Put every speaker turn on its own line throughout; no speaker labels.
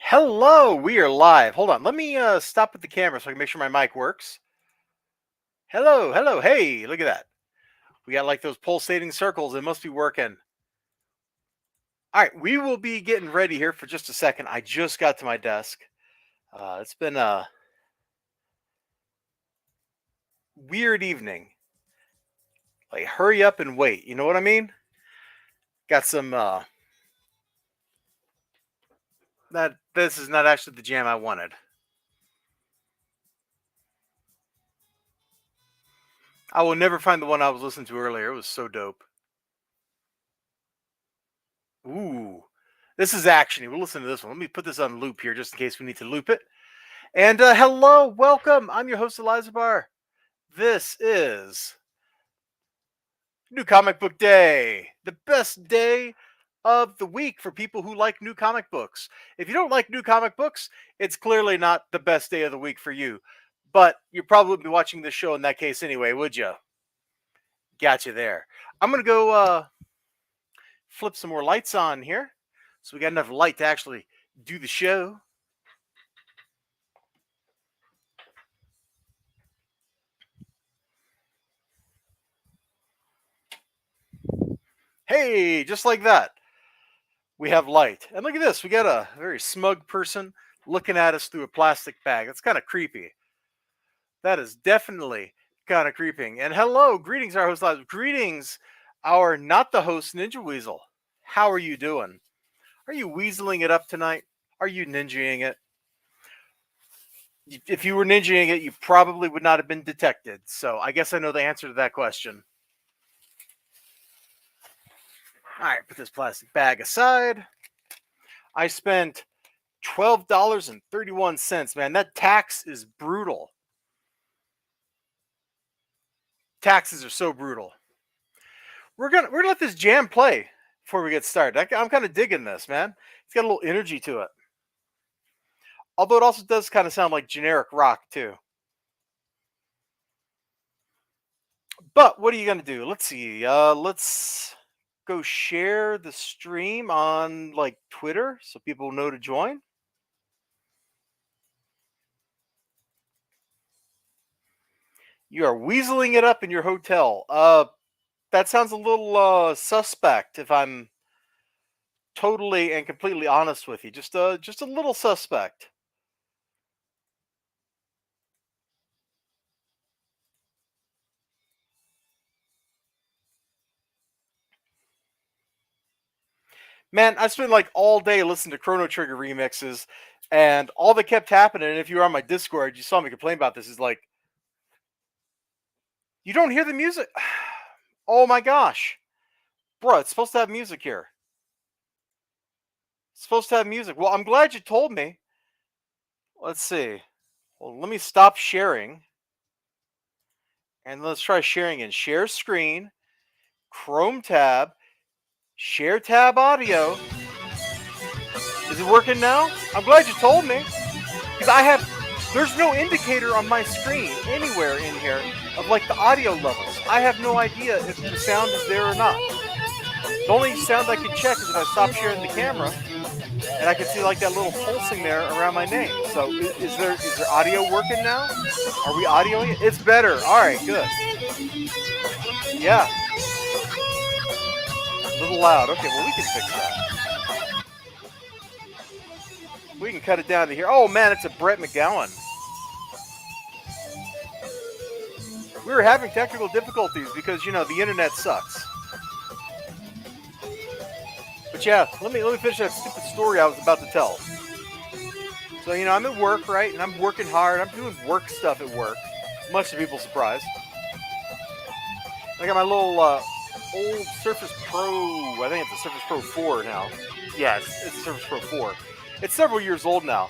Hello, we are live. Hold on, let me stop with the camera so I can make sure my mic works. Hello, hello, hey, look at that. We got like those pulsating circles. It must be working. All right, we will be getting ready here for just a second. I just got to my desk. It's been a weird evening. Like, hurry up and wait. You know what I mean? Got some. That this is not actually the jam I wanted. I will never find the one I was listening to earlier. It was so dope. Ooh, this is actiony. We'll listen to this one. Let me put this on loop here just in case we need to loop it. And hello, welcome. I'm your host, Eliza Barr. This is New Comic Book Day, the best day of the week for people who like new comic books. If you don't like new comic books, it's clearly not the best day of the week for you. But you probably would be watching this show in that case anyway, would you? Got you there. I'm going to go flip some more lights on here. So we got enough light to actually do the show. Hey, just like that, we have light. And look at this. We got a very smug person looking at us through a plastic bag. That's kind of creepy. That is definitely kind of creeping. And hello, greetings, our host live. Greetings, our not the host Ninja Weasel. How are you doing? Are you weaseling it up tonight? Are you ninjaing it? If you were ninjaing it, you probably would not have been detected. So I guess I know the answer to that question. All right, put this plastic bag aside. I spent $12.31, man. That tax is brutal. Taxes are so brutal. We're gonna let this jam play before we get started. I'm kind of digging this, man. It's got a little energy to it. Although it also does kind of sound like generic rock too. But what are you gonna do? Let's see. Let's go share the stream on like Twitter so people know to join. You are weaseling it up in your hotel. That sounds a little suspect if I'm totally and completely honest with you. Just a little suspect. Man, I spent like all day listening to Chrono Trigger remixes, and all that kept happening, and if you were on my Discord, you saw me complain about this, is like, you don't hear the music. Oh my gosh. Bro, it's supposed to have music here. It's supposed to have music. Well, I'm glad you told me. Let's see. Well, let me stop sharing. And let's try sharing in share screen, Chrome tab, share tab audio. Is it working now? I'm glad you told me. Because there's no indicator on my screen anywhere in here of like the audio levels. I have no idea if the sound is there or not. The only sound I can check is if I stop sharing the camera, and I can see like that little pulsing there around my name. So is there audio working now? Are we audioing it? It's better. All right, good. Yeah. A little loud. Okay, well, we can fix that. We can cut it down to here. Oh, man, it's a Brett McGowan. We were having technical difficulties because, the internet sucks. But yeah, let me finish that stupid story I was about to tell. So, I'm at work, right? And I'm working hard. I'm doing work stuff at work, much to people's surprise. I got my little old Surface Pro. I think it's a Surface Pro 4 now. Yeah, it's a Surface Pro 4. It's several years old now.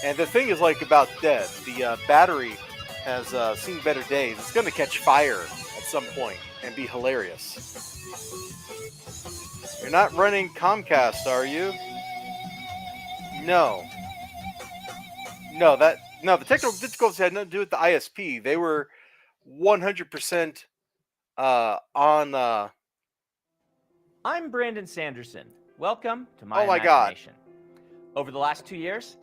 And the thing is like about dead. The battery has seen better days. It's going to catch fire at some point and be hilarious. You're not running Comcast, are you? No. No, the technical difficulties had nothing to do with the ISP. They were 100% on.
I'm Brandon Sanderson. Welcome to my
Oh my God.
imagination. Over the last 2 years,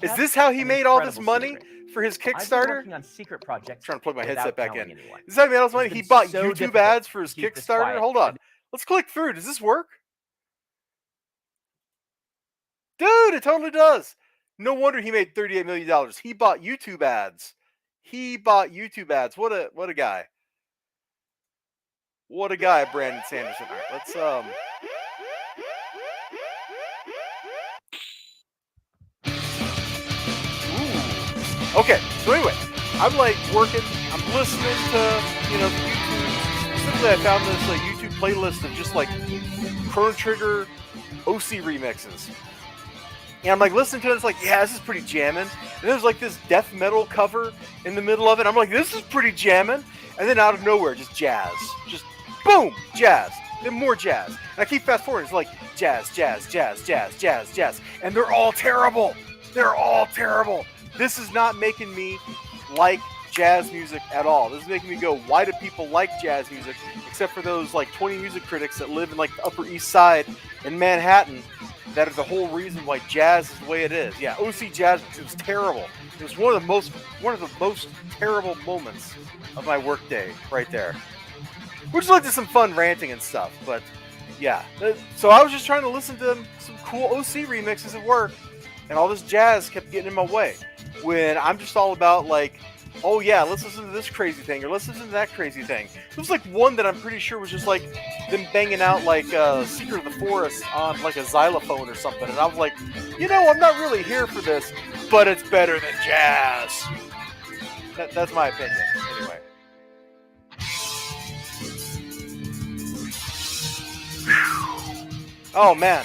Is this how he made all this money for his Kickstarter?
Working on secret projects.
I'm trying to plug my headset back in.
Anyone.
Is that how he made all this money? He bought YouTube ads for his Kickstarter? Hold on. Let's click through. Does this work? Dude, it totally does. No wonder he made $38 million. He bought YouTube ads. What a guy. What a guy, Brandon Sanderson. All right, let's Ooh. Okay, so anyway, I'm like working, I'm listening to, YouTube. Specifically, I found this YouTube playlist of just like Chrono Trigger OC remixes. And I'm like listening to it, it's like, yeah, this is pretty jamming. And there's like this death metal cover in the middle of it. I'm like, this is pretty jamming. And then out of nowhere, just jazz. Just boom, jazz. Then more jazz. And I keep fast forwarding. It's like jazz, jazz, jazz, jazz, jazz, jazz. And they're all terrible. They're all terrible. This is not making me like jazz music at all. This is making me go, why do people like jazz music? Except for those like 20 music critics that live in like the Upper East Side in Manhattan. That are the whole reason why jazz is the way it is. Yeah, OC Jazz, it was terrible. It was one of the most terrible moments of my workday right there. Which led to some fun ranting and stuff, but yeah. So I was just trying to listen to some cool OC remixes at work, and all this jazz kept getting in my way. When I'm just all about like, oh yeah, let's listen to this crazy thing, or let's listen to that crazy thing. There was like one that I'm pretty sure was just like them banging out like Secret of the Forest on like a xylophone or something. And I was like, I'm not really here for this, but it's better than jazz. That's my opinion. Anyway. Oh man.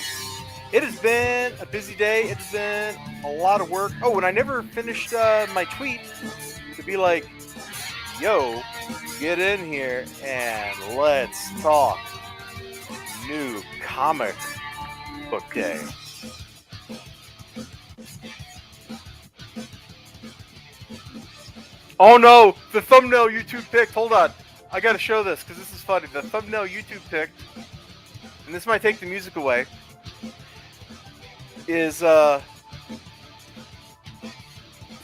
It has been a busy day. It's been a lot of work. Oh, and I never finished my tweet to be like, yo, get in here and let's talk new comic book day. Oh no, the thumbnail YouTube picked. Hold on. I gotta show this because this is funny. The thumbnail YouTube picked, and this might take the music away, is it's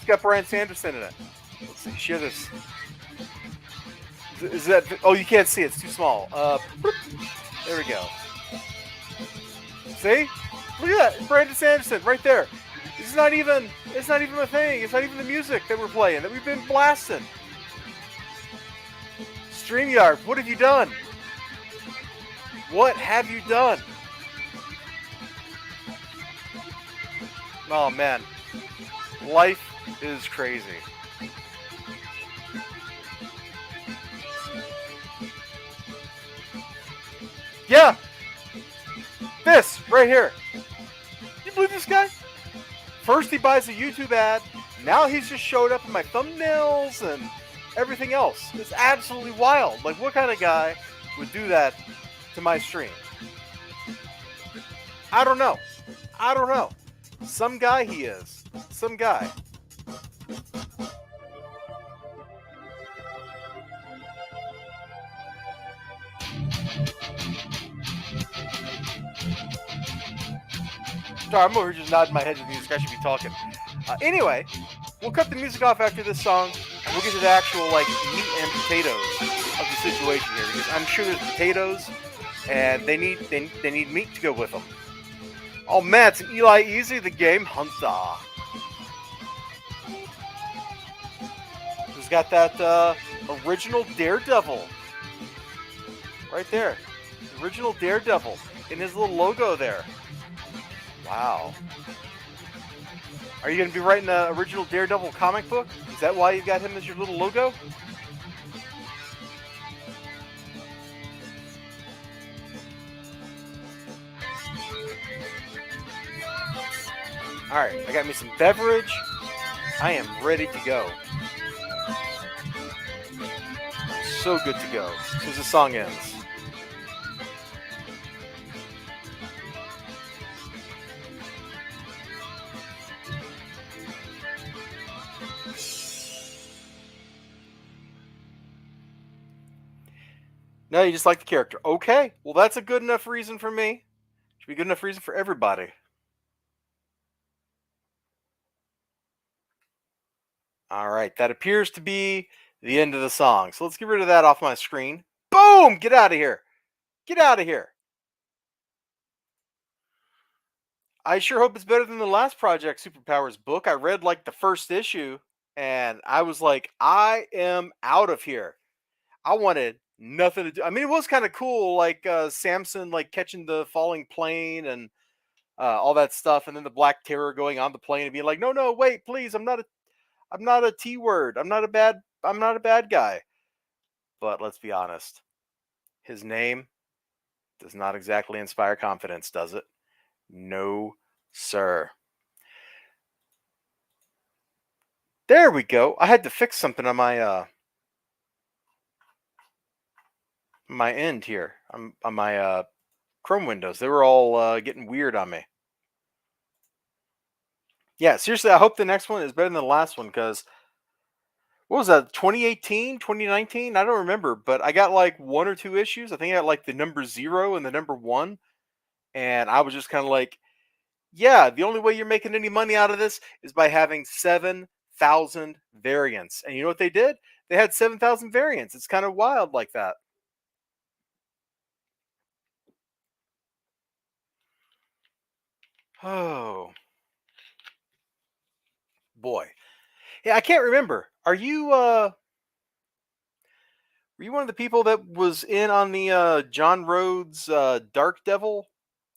got Brian Sanderson in it. Let's see, share this. Is that? Oh, you can't see it. It's too small. There we go. See? Look at that, Brandon Sanderson right there. It's not even a thing. It's not even the music that we're playing that we've been blasting. StreamYard, what have you done? What have you done? Oh man, life is crazy. Yeah, this right here. You believe this guy? First he buys a YouTube ad, now he's just showed up in my thumbnails and everything else. It's absolutely wild. Like, what kind of guy would do that to my stream? I don't know. Some guy he is. Some guy. Sorry, I'm over here just nodding my head to the music. I should be talking. Anyway, we'll cut the music off after this song, and we'll get to the actual like meat and potatoes of the situation here, because I'm sure there's potatoes, and they need meat to go with them. Oh man, it's an Eli Easy, the game hunter. He's got that original Daredevil right there. Original Daredevil in his little logo there. Wow. Are you going to be writing an original Daredevil comic book? Is that why you got him as your little logo? Alright, I got me some beverage. I am ready to go. So good to go. As soon as the song ends. No, you just like the character. Okay, well that's a good enough reason for me. Should be a good enough reason for everybody. All right, that appears to be the end of the song. So let's get rid of that off my screen. Boom! Get out of here. Get out of here. I sure hope it's better than the last Project Superpowers book. I read like the first issue and I was like, I am out of here. I wanted nothing to do. I mean, it was kind of cool, like Samson like catching the falling plane and all that stuff, and then the Black Terror going on the plane and being like, "No, no, wait, please, I'm not a T word. I'm not a bad guy." But let's be honest, his name does not exactly inspire confidence, does it? No, sir. There we go. I had to fix something on my end here on my Chrome windows. They were all getting weird on me. Yeah, seriously, I hope the next one is better than the last one because what was that, 2018, 2019? I don't remember, but I got like one or two issues. I think I got like the number 0 and the number 1, and I was just kind of like, yeah, the only way you're making any money out of this is by having 7,000 variants. And you know what they did? They had 7,000 variants. It's kind of wild like that. Oh, boy. Yeah, I can't remember. Were you one of the people that was in on the John Rhodes Dark Devil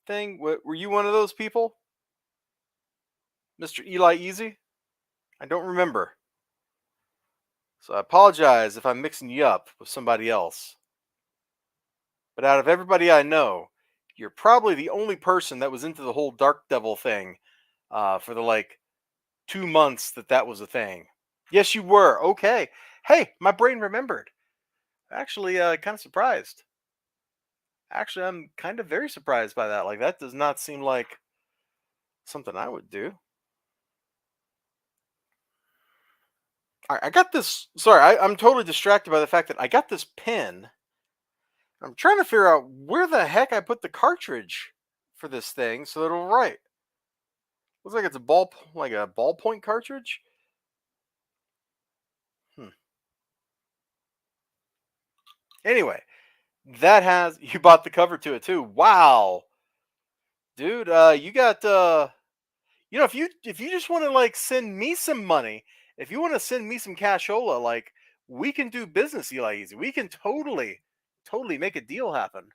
thing? Were you one of those people? Mr. Eli Easy? I don't remember. So I apologize if I'm mixing you up with somebody else. But out of everybody I know, you're probably the only person that was into the whole Dark Devil thing for the like 2 months that was a thing. Yes, you were. Okay. Hey, my brain remembered. Actually, kind of surprised. Actually, I'm kind of very surprised by that. Like, that does not seem like something I would do. I got this. Sorry, I'm totally distracted by the fact that I got this pen. I'm trying to figure out where the heck I put the cartridge for this thing so that it'll write. Looks like it's like a ballpoint cartridge. Hmm. Anyway, that has you bought the cover to it too. Wow, dude, you got if you just want to like send me some money, if you want to send me some cashola, like we can do business, Eli Easy. We can totally make a deal happen.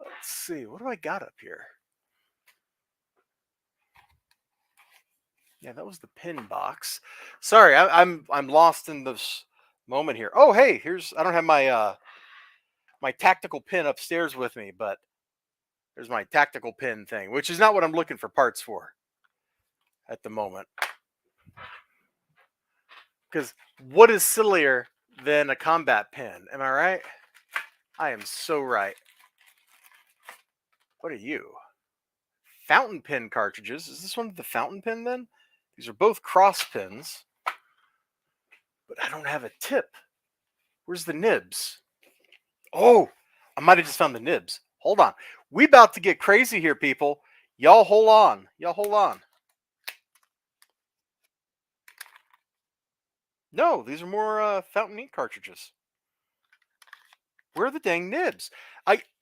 Let's see, what do I got up here? Yeah, that was the pin box. Sorry, I'm lost in this moment here. Oh, hey, here's I don't have my tactical pin upstairs with me, but there's my tactical pin thing, which is not what I'm looking for parts for at the moment. Because what is sillier than a combat pin? Am I right? I am so right. What are you? Fountain pen cartridges. Is this one the fountain pen then? These are both cross pins, but I don't have a tip. Where's the nibs? Oh, I might have just found the nibs. Hold on. We about to get crazy here, people. Y'all hold on. Y'all hold on. No, these are more fountain ink cartridges. Where are the dang nibs?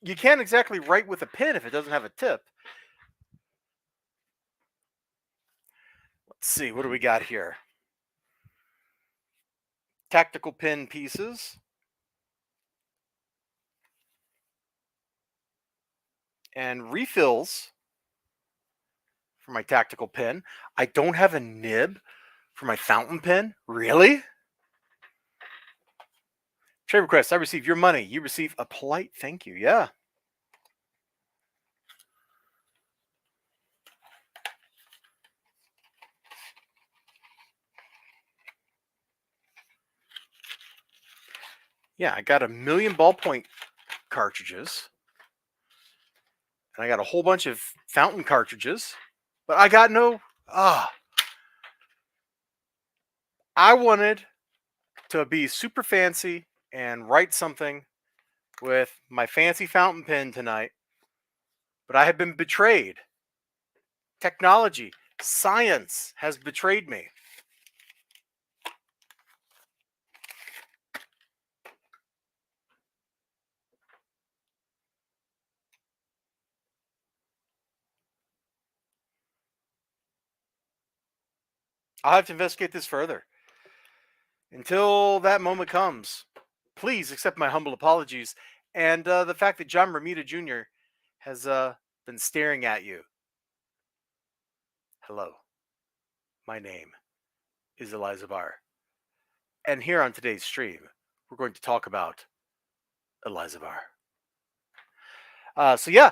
You can't exactly write with a pen if it doesn't have a tip. Let's see, what do we got here? Tactical pin pieces. And refills for my tactical pen. I don't have a nib for my fountain pen. Really? Trade request. I receive your money. You receive a polite thank you. Yeah. Yeah, I got a million ballpoint cartridges. And I got a whole bunch of fountain cartridges. But I got no. I wanted to be super fancy and write something with my fancy fountain pen tonight. But I have been betrayed. Technology, science has betrayed me. I'll have to investigate this further. Until that moment comes, please accept my humble apologies and the fact that John Romita Jr. has been staring at you. Hello, my name is Eliza Barr. And here on today's stream, we're going to talk about Eliza Barr. So yeah,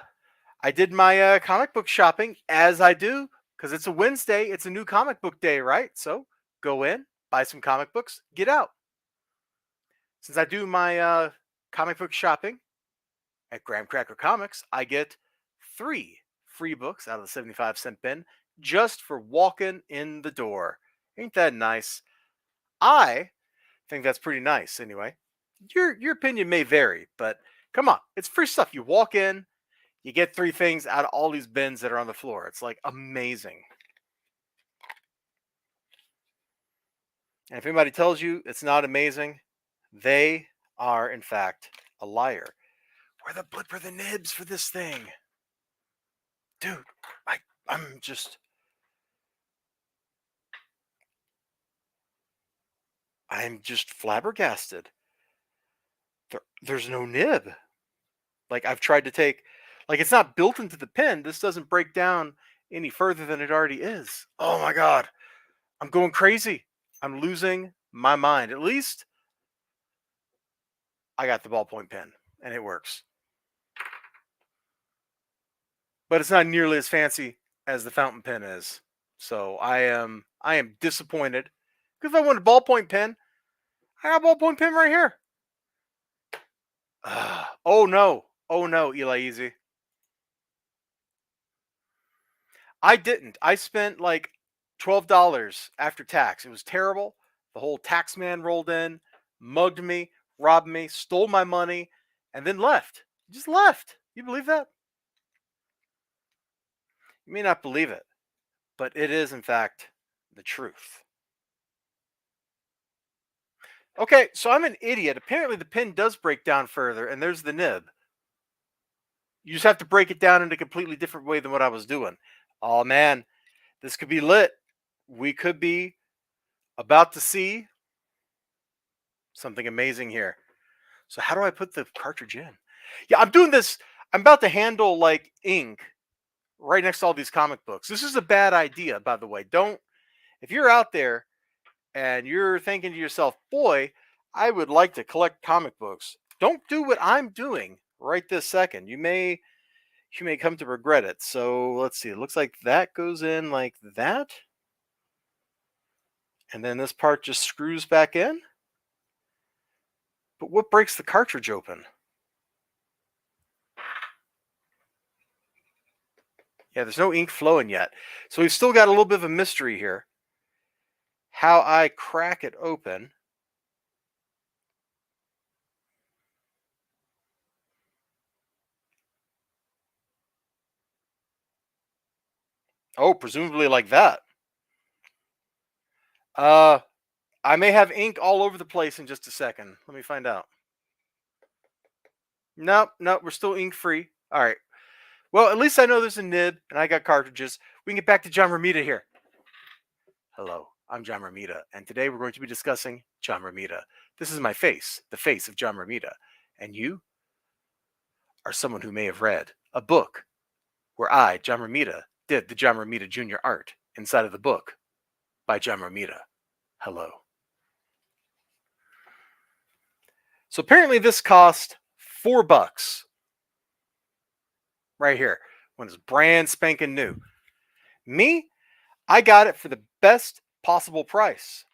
I did my comic book shopping as I do because it's a Wednesday. It's a new comic book day, right? So go in, buy some comic books, get out. Since I do my comic book shopping at Graham Cracker Comics, I get 3 free books out of the 75-cent bin just for walking in the door. Ain't that nice? I think that's pretty nice anyway. Your opinion may vary, but come on, it's free stuff. You walk in, you get 3 things out of all these bins that are on the floor. It's like amazing. And if anybody tells you it's not amazing, they are in fact a liar. Where the blip are the nibs for this thing? Dude, I'm just flabbergasted. There's no nib. Like I've tried to take, like it's not built into the pin. This doesn't break down any further than it already is. Oh my God. I'm going crazy. I'm losing my mind. At least I got the ballpoint pen and it works. But it's not nearly as fancy as the fountain pen is. So I am disappointed. Because if I want a ballpoint pen, I got a ballpoint pen right here. Oh no. Oh no, Eli Easy. I didn't. I spent like $12 after tax. It was terrible. The whole tax man rolled in, mugged me, robbed me, stole my money, and then left. Just left. You believe that? You may not believe it, but it is, in fact, the truth. Okay, so I'm an idiot. Apparently, the pin does break down further, and there's the nib. You just have to break it down in a completely different way than what I was doing. Oh, man, this could be lit. We could be about to see something amazing here. So how do I put the cartridge in? Yeah, I'm doing this. I'm about to handle like ink right next to all these comic books. This is a bad idea, by the way. Don't, if you're out there and you're thinking to yourself, boy, I would like to collect comic books. Don't do what I'm doing right this second. You may come to regret it. So let's see. It looks like that goes in like that. And then this part just screws back in. But what breaks the cartridge open? Yeah, there's no ink flowing yet. So we've still got a little bit of a mystery here. How I crack it open. Oh, presumably like that. I may have ink all over the place in just a second. Let me find out. Nope, we're still ink free. All right. Well, at least I know there's a nib and I got cartridges. We can get back to John Romita here. Hello, I'm John Romita, and today we're going to be discussing John Romita. This is my face, the face of John Romita. And you are someone who may have read a book where I, John Romita, did the John Romita Jr. art inside of the book by John Romita. Hello. So apparently this cost $4 right here when it's brand spanking new. Me, I got it for the best possible price,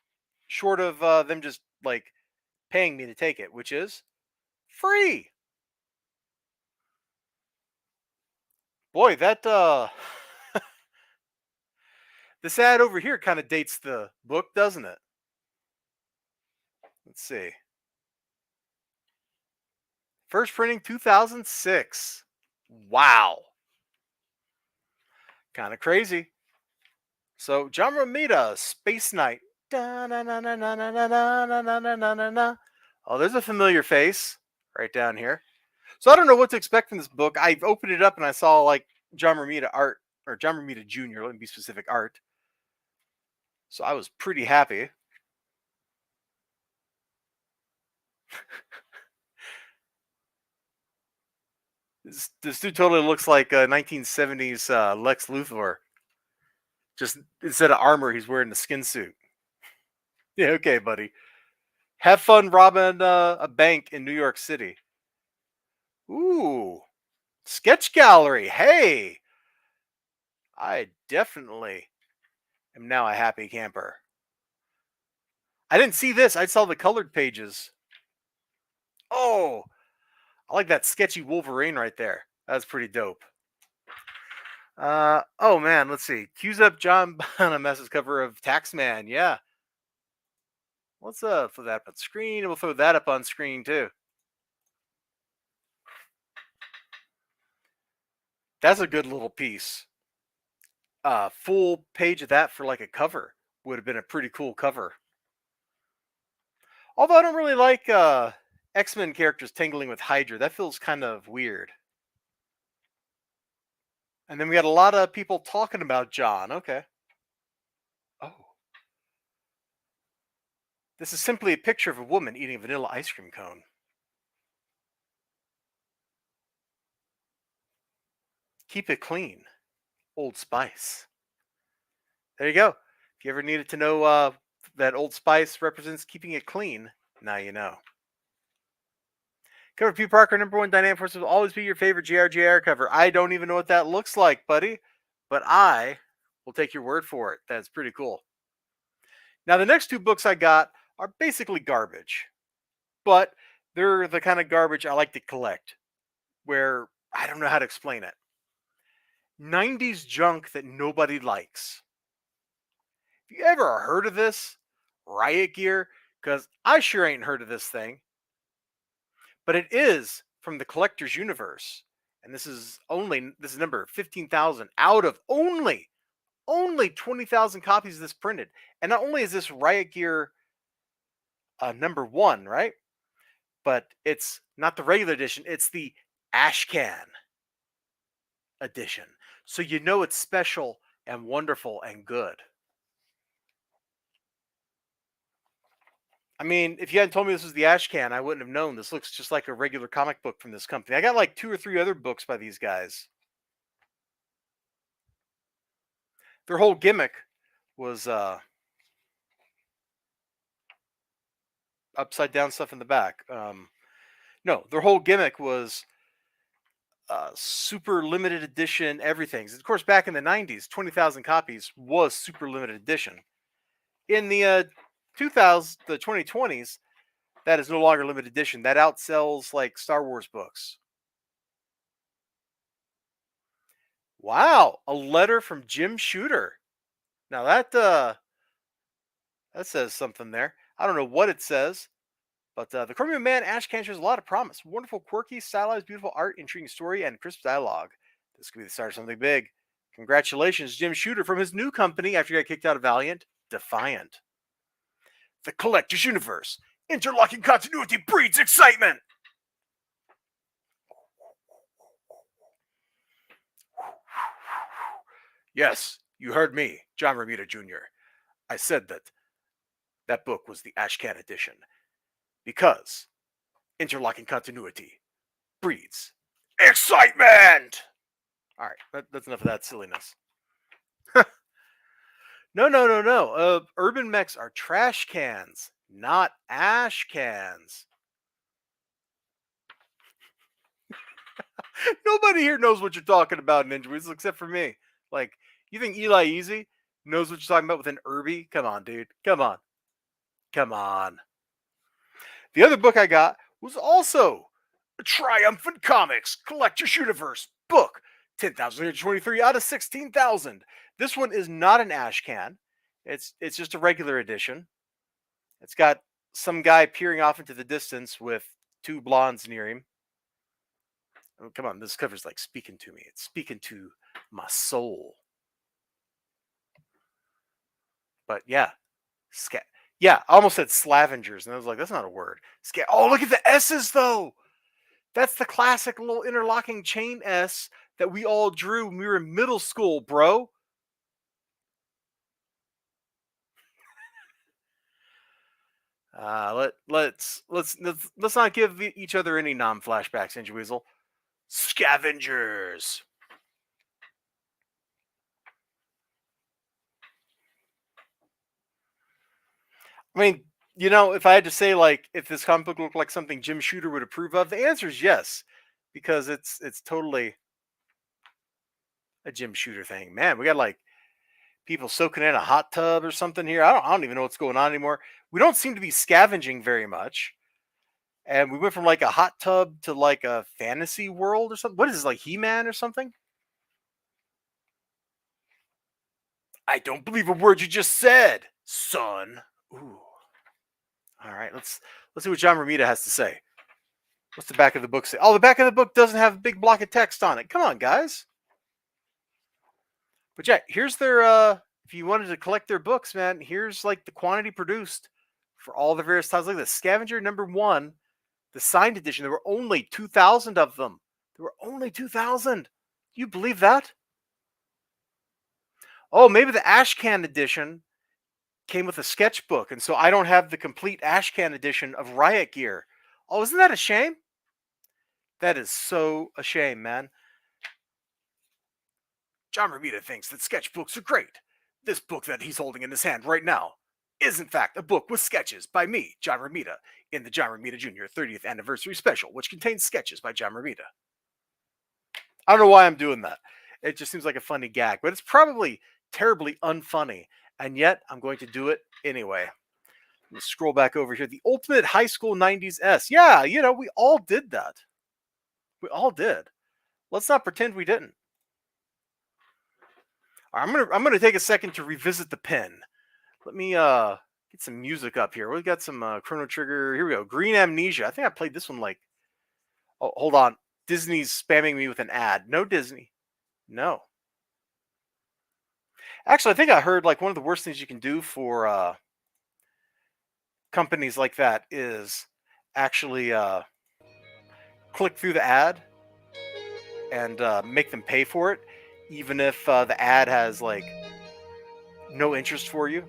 short of them just like paying me to take it, which is free. Boy, that this ad over here kind of dates the book, doesn't it? Let's see. First printing 2006. Wow. Kind of crazy. So John Romita, Space Knight. Oh, there's a familiar face right down here. So I don't know what to expect from this book. I opened it up and I saw like John Romita art, or John Romita Jr., let me be specific, art. So I was pretty happy. This dude totally looks like 1970s Lex Luthor. Just instead of armor, he's wearing the skin suit. Yeah, okay, buddy. Have fun robbing a bank in New York City. Ooh, sketch gallery. Hey, I definitely am now a happy camper. I didn't see this. I saw the colored pages. Oh, I like that sketchy Wolverine right there. That's pretty dope. Oh man, let's see. Cues up John Bonamess's cover of Taxman. Yeah, let's throw that up on screen. We'll throw that up on screen too. That's a good little piece. Full page of that for like a cover would have been a pretty cool cover. Although I don't really like X-Men characters tangling with Hydra. That feels kind of weird. And then we got a lot of people talking about John. Okay. Oh. This is simply a picture of a woman eating a vanilla ice cream cone. Keep it clean. Old Spice. There you go. If you ever needed to know that Old Spice represents keeping it clean, now you know. Cover P. Parker, #1 Dynamic Force will always be your favorite JRJR cover. I don't even know what that looks like, buddy, but I will take your word for it. That's pretty cool. Now, the next two books I got are basically garbage, but they're the kind of garbage I like to collect, where I don't know how to explain it. 90s junk that nobody likes. Have you ever heard of this? Riot gear? Because I sure ain't heard of this thing. But it is from the collector's universe. And this is number 15,000 out of only 20,000 copies of this printed. And not only is this Riot Gear #1, right? But it's not the regular edition, it's the Ashcan edition. So you know it's special and wonderful and good. I mean, if you hadn't told me this was the Ashcan, I wouldn't have known. This looks just like a regular comic book from this company. I got like 2 or 3 other books by these guys. Their whole gimmick was upside down stuff in the back. No, their whole gimmick was super limited edition everything. Of course, back in the 90s, 20,000 copies was super limited edition. In the 2020s, that is no longer limited edition. That outsells like Star Wars books. Wow, a letter from Jim Shooter. Now that says something there. I don't know what it says, but the Chromium Man Ashcan shows a lot of promise. Wonderful, quirky, stylized, beautiful art, intriguing story, and crisp dialogue. This could be the start of something big. Congratulations, Jim Shooter, from his new company after he got kicked out of Valiant, Defiant. The Collector's Universe. Interlocking continuity breeds excitement. Yes, you heard me, John Romita Jr. I said that book was the Ashcan edition because interlocking continuity breeds excitement. All right, that's enough of that silliness. No. Urban mechs are trash cans, not ash cans. Nobody here knows what you're talking about, Ninja Weasel, except for me. Like, you think Eli Easy knows what you're talking about with an Irby? Come on, dude. Come on. Come on. The other book I got was also a Triumphant Comics Collector's Universe book. 10,323 out of 16,000. This one is not an ash can. It's just a regular edition. It's got some guy peering off into the distance with 2 blondes near him. Oh, come on, this cover's like speaking to me. It's speaking to my soul. But yeah, yeah, I almost said Slavengers, and I was like, that's not a word. Oh, look at the S's though. That's the classic little interlocking chain S that we all drew when we were in middle school, bro. Let's not give each other any non-flashbacks, Ninja Weasel. Scavengers. I mean, if I had to say, like, if this comic book looked like something Jim Shooter would approve of, the answer is yes, because it's totally a Jim Shooter thing. Man, we got like people soaking in a hot tub or something here. I don't even know what's going on anymore. We don't seem to be scavenging very much, and we went from like a hot tub to like a fantasy world or something. What is this, like He-Man or something? I don't believe a word you just said, son. Ooh. All right, let's see what John Romita has to say. What's the back of the book say? Oh, the back of the book doesn't have a big block of text on it. Come on, guys. But yeah, here's their if you wanted to collect their books, man, here's like the quantity produced for all the various titles. Like the Scavenger #1, the signed edition. There were only 2,000 of them. There were only 2,000. Do you believe that? Oh, maybe the Ashcan edition came with a sketchbook, and so I don't have the complete Ashcan edition of Riot Gear. Oh, isn't that a shame? That is so a shame, man. John Romita thinks that sketchbooks are great. This book that he's holding in his hand right now is in fact a book with sketches by me, John Romita, in the John Romita Jr. 30th Anniversary Special, which contains sketches by John Romita. I don't know why I'm doing that. It just seems like a funny gag, but it's probably terribly unfunny, and yet I'm going to do it anyway. Let's scroll back over here. The Ultimate High School 90s S. Yeah, we all did that. We all did. Let's not pretend we didn't. I'm gonna take a second to revisit the pen. Let me get some music up here. We've got some Chrono Trigger. Here we go. Green Amnesia. I think I played this one like. Oh, hold on. Disney's spamming me with an ad. No, Disney. No. Actually, I think I heard like one of the worst things you can do for companies like that is actually click through the ad and make them pay for it, even if the ad has like no interest for you.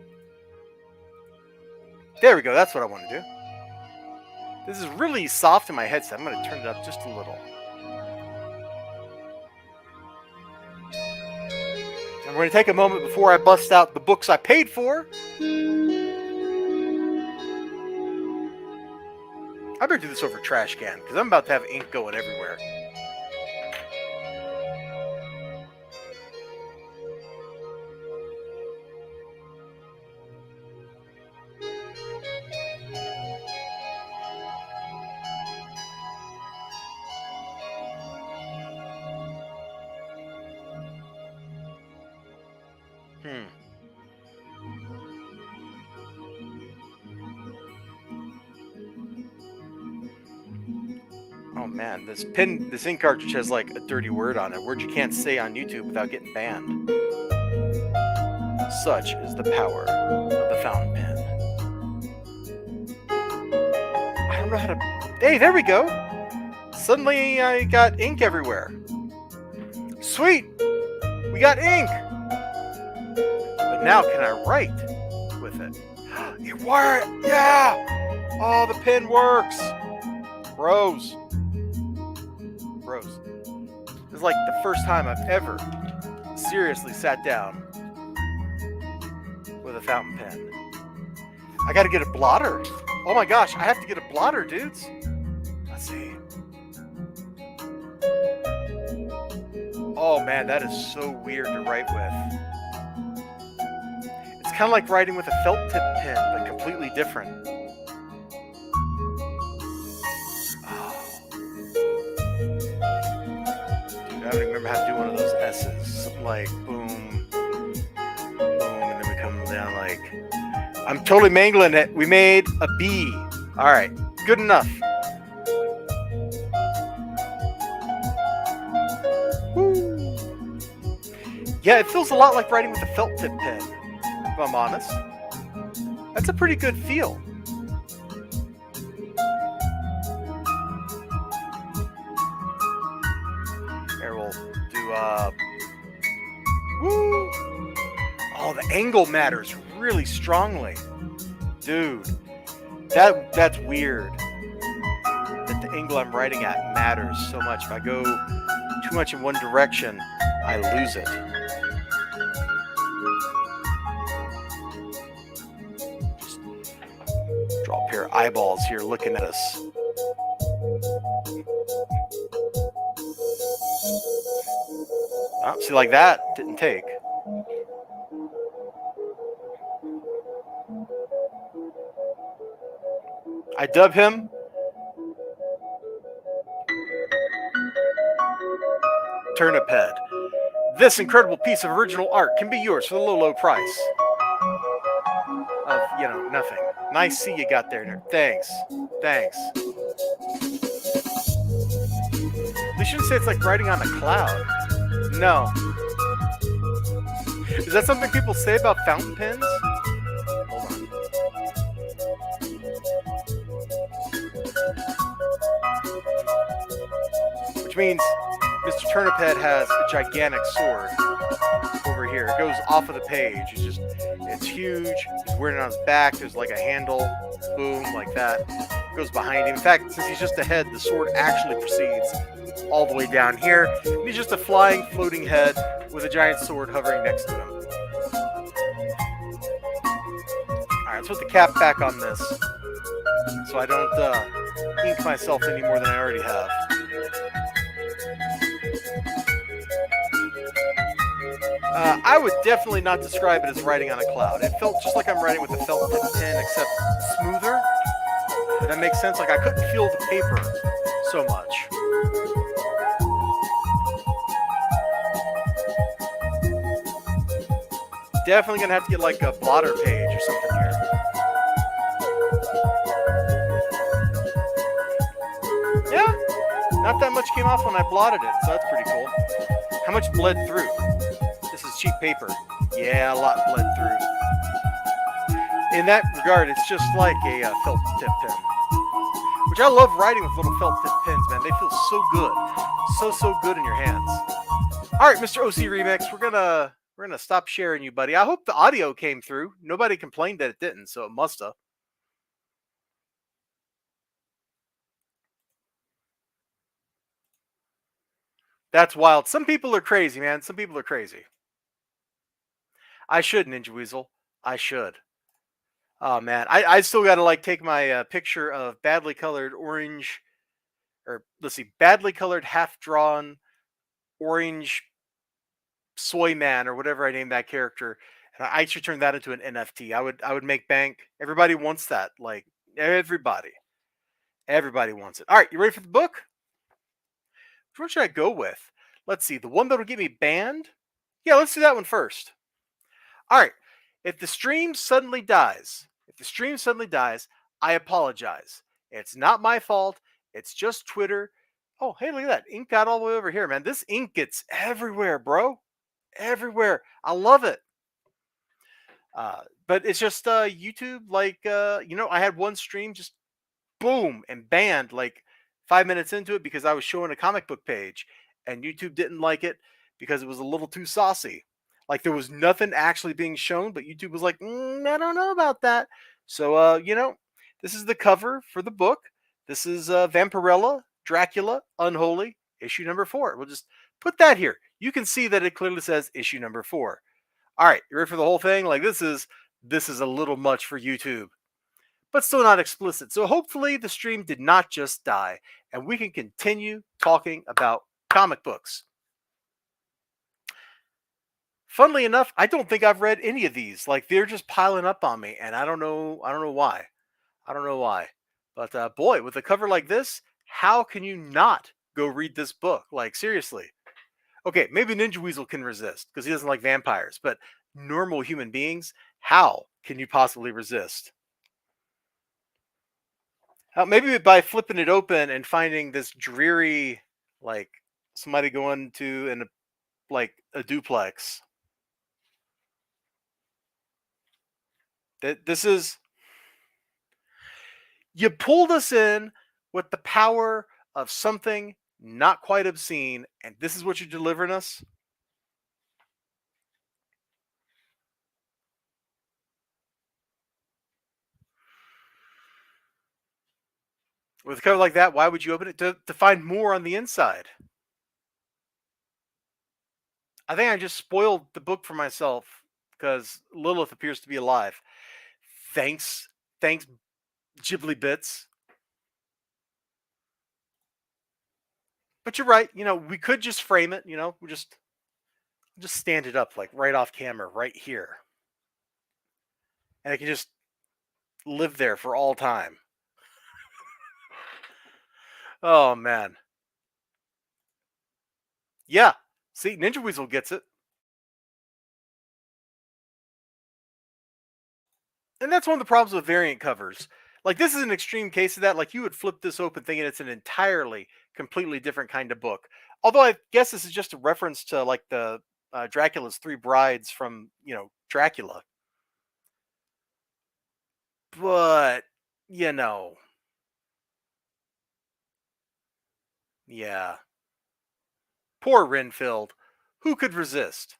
There we go. That's what I want to do. This is really soft in my headset. I'm going to turn it up just a little. And we're going to take a moment before I bust out the books I paid for. I better do this over trash can because I'm about to have ink going everywhere. Oh man, this ink cartridge has like a dirty word on it. Word you can't say on YouTube without getting banned. Such is the power of the fountain pen. I don't know how to... Hey, there we go! Suddenly I got ink everywhere. Sweet! We got ink! But now can I write with it? It worked! Yeah! Oh, the pen works! Bros. This is like the first time I've ever seriously sat down with a fountain pen. I gotta get a blotter. Oh my gosh, I have to get a blotter, dudes. Let's see. Oh man, that is so weird to write with. It's kind of like writing with a felt tip pen, but completely different. I don't even remember how to do one of those S's. Something like boom, boom, and then we come down like... I'm totally mangling it. We made a B. All right, good enough. Woo. Yeah, it feels a lot like writing with a felt tip pen, if I'm honest. That's a pretty good feel. Woo! Oh, the angle matters really strongly. Dude, That's weird. That the angle I'm writing at matters so much. If I go too much in one direction, I lose it. Just draw a pair of eyeballs here looking at us. Oh, see, like that didn't take. I dub him Turnip Head. This incredible piece of original art can be yours for the low, low price of, nothing. Nice C you got there, nerd. Thanks. Thanks. They shouldn't say it's like writing on a cloud. No. Is that something people say about fountain pens? Hold on. Which means Mr. Turnip Head has a gigantic sword over here. It goes off of the page. It's huge. He's wearing it on his back. There's like a handle. Boom, like that. It goes behind him. In fact, since he's just a head, the sword actually proceeds all the way down here. And he's just a flying, floating head with a giant sword hovering next to him. Alright, let's put the cap back on this so I don't ink myself any more than I already have. I would definitely not describe it as writing on a cloud. It felt just like I'm writing with a felt tip pen, except smoother. If that makes sense. Like I couldn't feel the paper so much. Definitely gonna have to get like a blotter page or something here. Yeah, not that much came off when I blotted it, so that's pretty cool. How much bled through? This is cheap paper. Yeah, a lot bled through. In that regard, it's just like a felt tip pen. Which I love writing with little felt tip pens, man. They feel so good. So good in your hands. All right, Mr. OC Remix, we're gonna stop sharing you, buddy. I hope the audio came through. Nobody complained that it didn't, so it must have. That's wild. Some people are crazy, man. Some people are crazy. I should, Ninja Weasel. I should. Oh man, I still got to like take my picture of badly colored orange, or let's see, badly colored half drawn orange soy man or whatever I named that character, and I should turn that into an NFT. I would make bank. Everybody wants that. Like everybody wants it. All right, you ready for the book? Which one should I go with? Let's see, the one that'll get me banned. Yeah, let's do that one first. All right. If the stream suddenly dies, I apologize. It's not my fault. It's just Twitter. Oh, hey, look at that. Ink got all the way over here, man. This ink gets everywhere, bro. Everywhere. I love it. But it's just YouTube. Like, I had one stream just boom and banned like 5 minutes into it because I was showing a comic book page and YouTube didn't like it because it was a little too saucy. Like there was nothing actually being shown, but YouTube was like, I don't know about that. So, this is the cover for the book. This is Vampirella, Dracula, Unholy, issue number 4. We'll just put that here. You can see that it clearly says issue number 4. All right, you ready for the whole thing? Like this is a little much for YouTube, but still not explicit. So hopefully the stream did not just die, and we can continue talking about comic books. Funnily enough, I don't think I've read any of these. Like they're just piling up on me, and I don't know why. But boy, with a cover like this, how can you not go read this book? Like seriously. Okay, maybe Ninja Weasel can resist because he doesn't like vampires, but normal human beings, how can you possibly resist? Maybe by flipping it open and finding this dreary, like somebody going to a duplex. This is, you pulled us in with the power of something not quite obscene, and this is what you're delivering us. With a cover like that, why would you open it? To find more on the inside. I think I just spoiled the book for myself because Lilith appears to be alive. Thanks, thanks, Ghibli bits. But you're right. We could just frame it. We just stand it up like right off camera, right here, and it can just live there for all time. Oh man, yeah. See, Ninja Weasel gets it, and that's one of the problems with variant covers. Like this is an extreme case of that. Like you would flip this open thinking it's an entirely, completely different kind of book. Although I guess this is just a reference to like the Dracula's Three Brides from Dracula. But you know, yeah. Poor Renfield. Who could resist?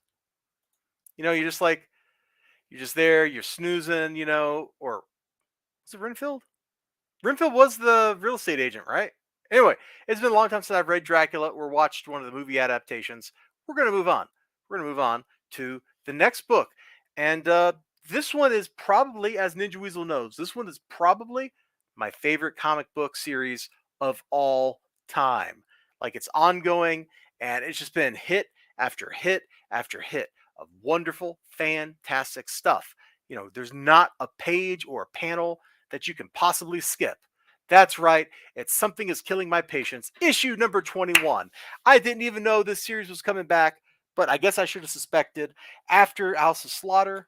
You're just there, you're snoozing, or was it Renfield? Renfield was the real estate agent, right? Anyway, it's been a long time since I've read Dracula or watched one of the movie adaptations. We're going to move on. We're going to move on to the next book. And this one is probably, as Ninja Weasel knows, this one is probably my favorite comic book series of all time. Like it's ongoing and it's just been hit after hit after hit of wonderful, fantastic stuff. There's not a page or a panel that you can possibly skip. That's right. It's Something is Killing My Patience, issue number 21. I didn't even know this series was coming back, but I guess I should have suspected. After House of Slaughter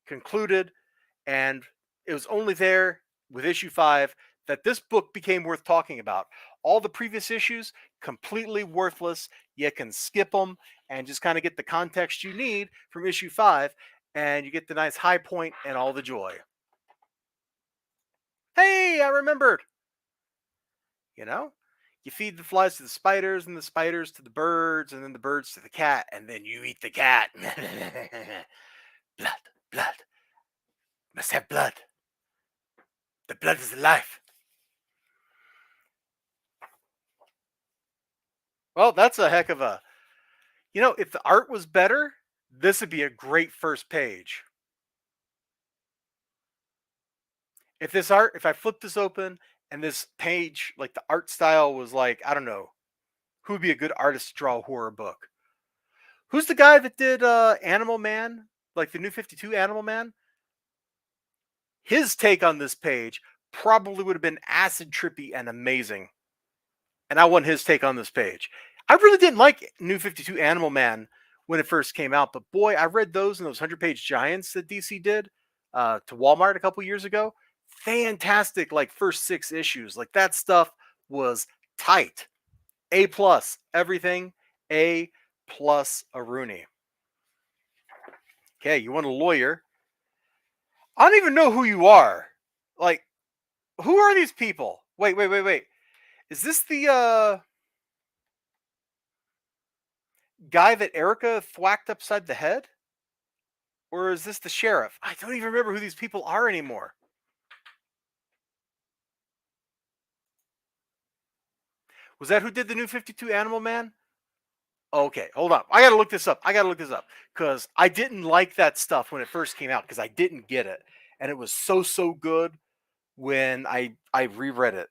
concluded, and it was only there with issue 5 that this book became worth talking about. All the previous issues, completely worthless. You can skip them and just kind of get the context you need from issue 5, and you get the nice high point and all the joy. Hey, I remembered. You know, you feed the flies to the spiders and the spiders to the birds and then the birds to the cat and then you eat the cat. Blood, blood, must have blood. The blood is the life. Well, that's a heck of a. If the art was better, this would be a great first page. If I flip this open and this page, like the art style was like, I don't know, who would be a good artist to draw a horror book? Who's the guy that did Animal Man, like the New 52 Animal Man? His take on this page probably would have been acid trippy and amazing. And I want his take on this page. I really didn't like New 52 Animal Man when it first came out, but boy, I read those in those 100-page giants that DC did to Walmart a couple years ago. Fantastic, like first 6 issues. Like that stuff was tight. A plus, everything. A plus a Rooney. Okay, you want a lawyer? I don't even know who you are. Like, who are these people? Wait. Is this the guy that Erica thwacked upside the head? Or is this the sheriff? I don't even remember who these people are anymore. Was that who did the New 52 Animal Man? Okay, hold on. I gotta look this up. Because I didn't like that stuff when it first came out because I didn't get it. And it was so good when I reread it.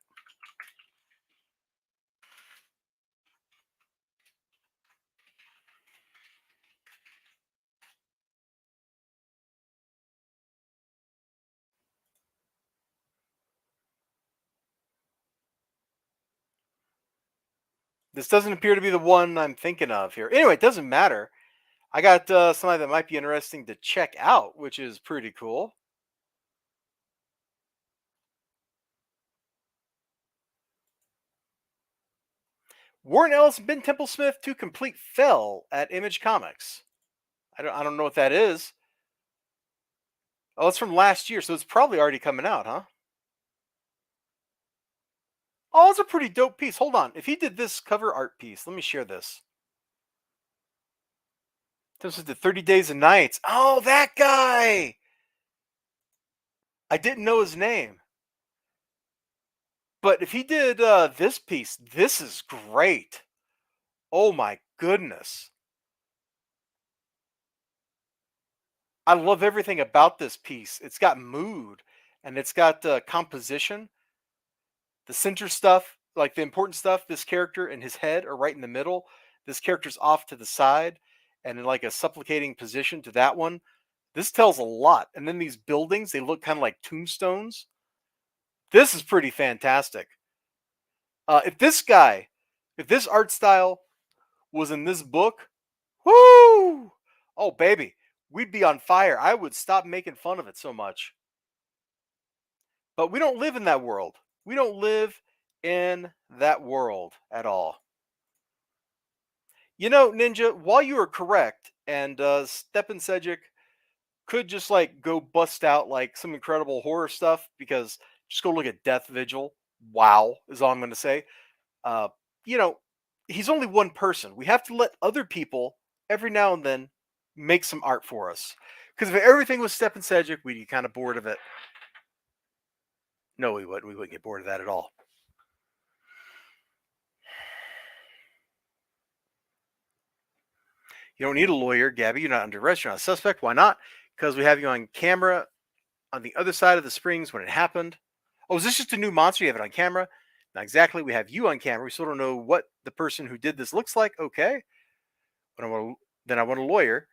This doesn't appear to be the one I'm thinking of here. Anyway, it doesn't matter. I got something that might be interesting to check out, which is pretty cool. Warren Ellis and Ben Templesmith to complete Fell at Image Comics. I don't know what that is. Oh, it's from last year, so it's probably already coming out, huh? Oh, it's a pretty dope piece. Hold on. If he did this cover art piece, let me share this. This is the 30 Days and Nights. Oh, that guy! I didn't know his name. But if he did this piece, this is great. Oh my goodness. I love everything about this piece. It's got mood and it's got composition. The center stuff, like the important stuff, this character and his head are right in the middle. This character's off to the side and in like a supplicating position to that one. This tells a lot. And then these buildings, they look kind of like tombstones. This is pretty fantastic. If this art style was in this book, whoo! Oh, baby, we'd be on fire. I would stop making fun of it so much. But we don't live in that world. We don't live in that world at all. You know, Ninja, while you are correct, and Stepan Sejic could just like go bust out like some incredible horror stuff because just go look at Death Vigil. Wow, is all I'm going to say. Uh, you know, he's only one person. We have to let other people every now and then make some art for us. Because if everything was Stepan Sejic, we'd get kind of bored of it. No, we wouldn't. We wouldn't get bored of that at all. You don't need a lawyer, Gabby. You're not under arrest. You're not a suspect. Why not? Because we have you on camera on the other side of the springs when it happened. Oh, is this just a new monster? You have it on camera? Not exactly. We have you on camera. We still don't know what the person who did this looks like. Okay. But then I want a lawyer.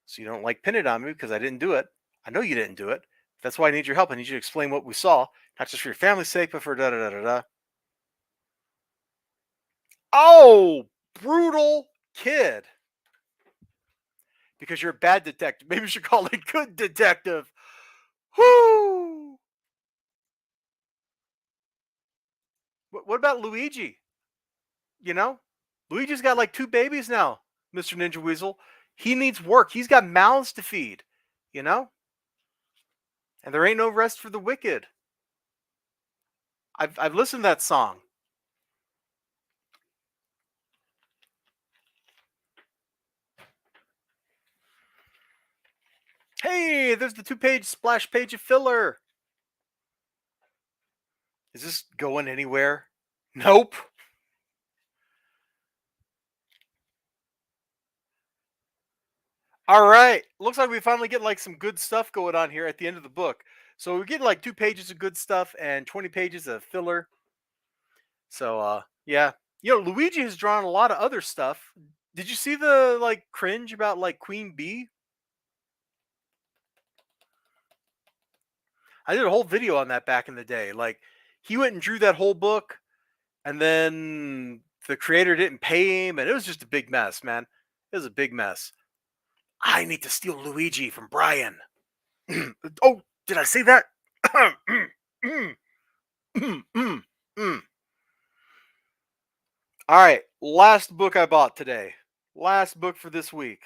So you don't like pin it on me because I didn't do it. I know you didn't do it. That's why I need your help. I need you to explain what we saw, not just for your family's sake, but for da da da da da. Oh, brutal kid. Because you're a bad detective. Maybe we should call it good detective. Whoo! What about Luigi? You know, Luigi's got like 2 babies now, Mr. Ninja Weasel. He needs work. He's got mouths to feed, you know? And there ain't no rest for the wicked. I've listened to that song. Hey, there's the 2-page splash page of filler. Is this going anywhere? Nope. All right. Looks like we finally get like some good stuff going on here at the end of the book. So we get like 2 pages of good stuff and 20 pages of filler. So yeah. You know, Luigi has drawn a lot of other stuff. Did you see the like cringe about like Queen Bee? I did a whole video on that back in the day. Like he went and drew that whole book and then the creator didn't pay him and it was just a big mess, man. It was a big mess. I need to steal Luigi from Brian. Oh, did I say that? All right, last book I bought today. Last book for this week.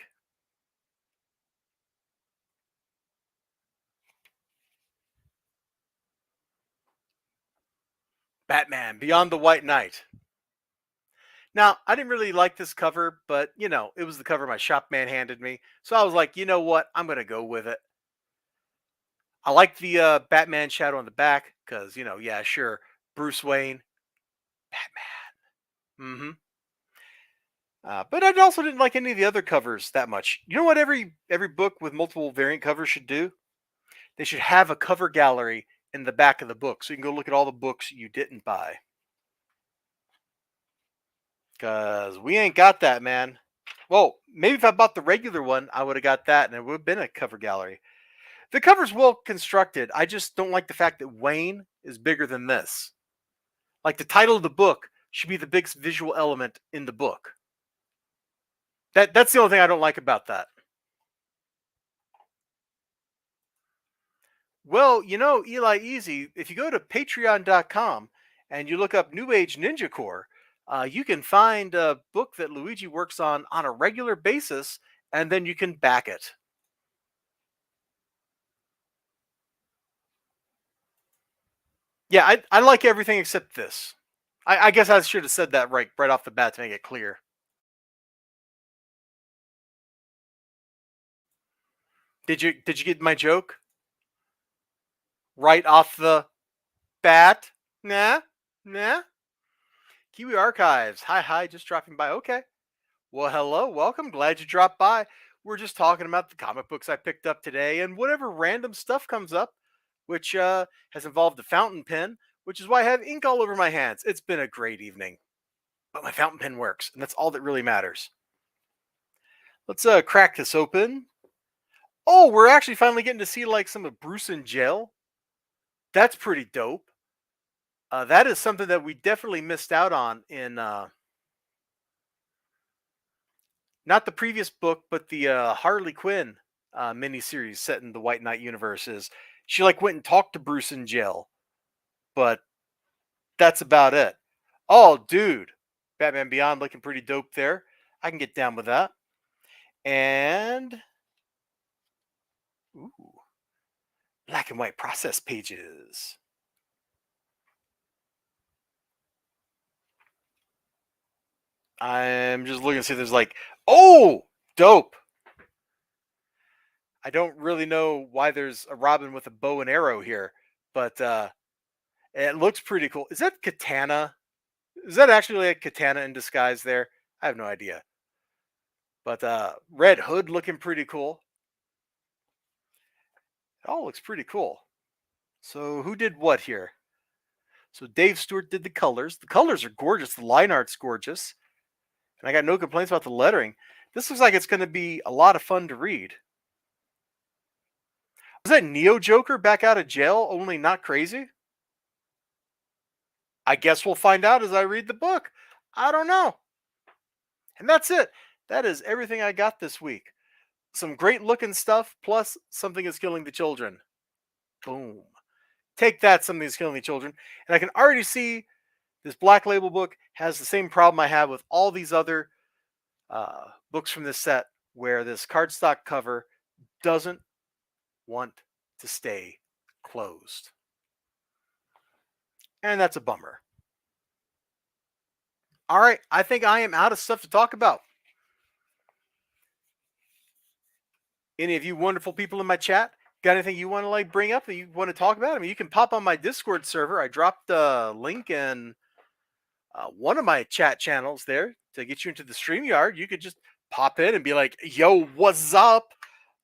Batman Beyond the White Knight. Now, I didn't really like this cover, but you know, it was the cover my shop man handed me. So I was like, you know what? I'm going to go with it. I like the Batman shadow on the back because, you know, yeah, sure. Bruce Wayne, Batman. But I also didn't like any of the other covers that much. You know what every book with multiple variant covers should do? They should have a cover gallery in the back of the book so you can go look at all the books you didn't buy. Cause we ain't got that, man. Well, maybe if I bought the regular one, I would have got that and it would have been a cover gallery. The cover's well constructed. I just don't like the fact that Wayne is bigger than this. Like the title of the book should be the biggest visual element in the book. That's the only thing I don't like about that. Well, you know, Eli Easy, if you go to patreon.com and you look up New Age Ninja Corps, you can find a book that Luigi works on a regular basis, and then you can back it. Yeah, I like everything except this. I guess I should have said that right off the bat to make it clear. Did you get my joke right off the bat? Nah. Nah. Kiwi Archives. Hi, hi. Just dropping by. Okay. Well, hello. Welcome. Glad you dropped by. We're just talking about the comic books I picked up today and whatever random stuff comes up, which has involved a fountain pen, which is why I have ink all over my hands. It's been a great evening, but my fountain pen works, and that's all that really matters. Let's crack this open. Oh, we're actually finally getting to see like some of Bruce in jail. That's pretty dope. That is something that we definitely missed out on in not the previous book, but the Harley Quinn miniseries set in the White Knight universe. Is she like went and talked to Bruce in jail, but that's about it. Oh, dude, Batman Beyond looking pretty dope there. I can get down with that. And ooh, black and white process pages. I'm just looking to see if there's like, oh, dope. I don't really know why there's a Robin with a bow and arrow here, but it looks pretty cool. Is that Katana? Is that actually like Katana in disguise there? I have no idea. But Red Hood looking pretty cool. It all looks pretty cool. So who did what here? So Dave Stewart did the colors. The colors are gorgeous. The line art's gorgeous. And I got no complaints about the lettering. This looks like it's going to be a lot of fun to read. Was that Neo Joker back out of jail, only not crazy? I guess we'll find out as I read the book. I don't know. And that's it. That is everything I got this week. Some great looking stuff, plus something is killing the children. Boom. Take that, something is killing the children. And I can already see this Black Label book has the same problem I have with all these other books from this set, where this cardstock cover doesn't want to stay closed. And that's a bummer. All right, I think I am out of stuff to talk about. Any of you wonderful people in my chat got anything you want to like bring up that you want to talk about? I mean, you can pop on my Discord server. I dropped a link in one of my chat channels there to get you into the StreamYard. You could just pop in and be like, "Yo, what's up?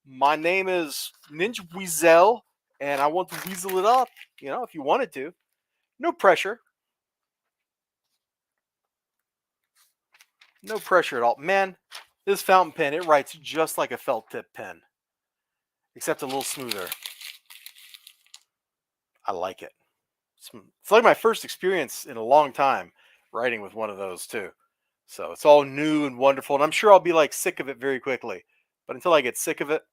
My name is Ninja Weasel, and I want to weasel it up." You know, if you wanted to, no pressure. No pressure at all. Man, this fountain pen, it writes just like a felt tip pen, except a little smoother. I like it. It's like my first experience in a long time writing with one of those too. So it's all new and wonderful, and I'm sure I'll be like sick of it very quickly. But until I get sick of it,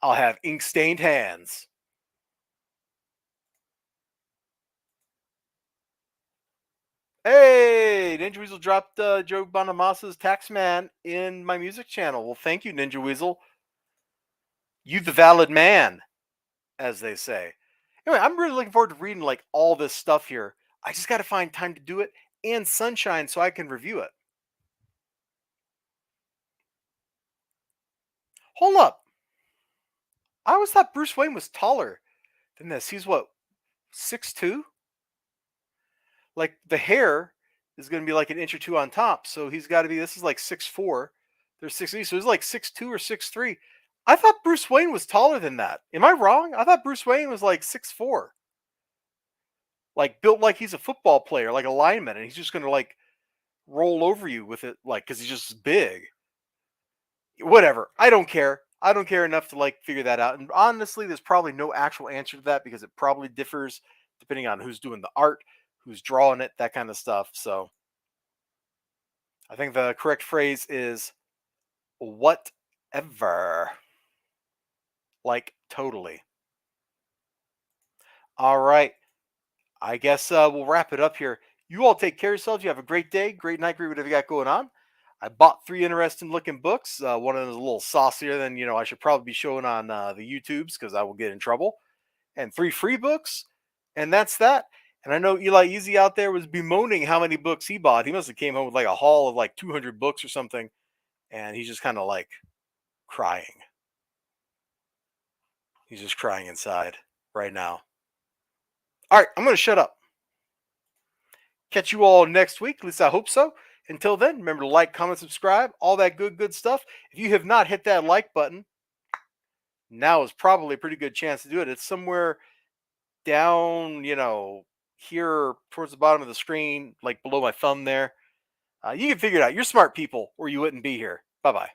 I'll have ink stained hands. Hey, Ninja Weasel dropped Joe Bonamasa's Taxman in my music channel. Well, thank you, Ninja Weasel. You the valid man, as they say. Anyway, I'm really looking forward to reading like all this stuff here. I just got to find time to do it and sunshine so I can review it. Hold up. I always thought Bruce Wayne was taller than this. He's what, 6'2"? Like the hair is going to be like an inch or two on top. So he's got to be, this is like 6'4". There's 6'3". So he's like 6'2" or 6'3". I thought Bruce Wayne was taller than that. Am I wrong? I thought Bruce Wayne was like 6'4". Like built like he's a football player, like a lineman, and he's just going to like roll over you with it, like, because he's just big. Whatever. I don't care. I don't care enough to like figure that out. And honestly, there's probably no actual answer to that because it probably differs depending on who's doing the art, who's drawing it, that kind of stuff. So I think the correct phrase is whatever. Like totally. All right. I guess we'll wrap it up here. You all take care of yourselves. You have a great day, great night, great whatever you got going on. I bought 3 interesting looking books. One of them is a little saucier than I should probably be showing on the YouTubes because I will get in trouble. And 3 free books, and that's that. And I know Eli Easy out there was bemoaning how many books he bought. He must have came home with like a haul of like 200 books or something, and he's just kind of like crying. He's just crying inside right now. All right, I'm going to shut up. Catch you all next week. At least I hope so. Until then, remember to like, comment, subscribe, all that good stuff. If you have not hit that like button, now is probably a pretty good chance to do it. It's somewhere down, here towards the bottom of the screen, like below my thumb there. You can figure it out. You're smart people, or you wouldn't be here. Bye bye.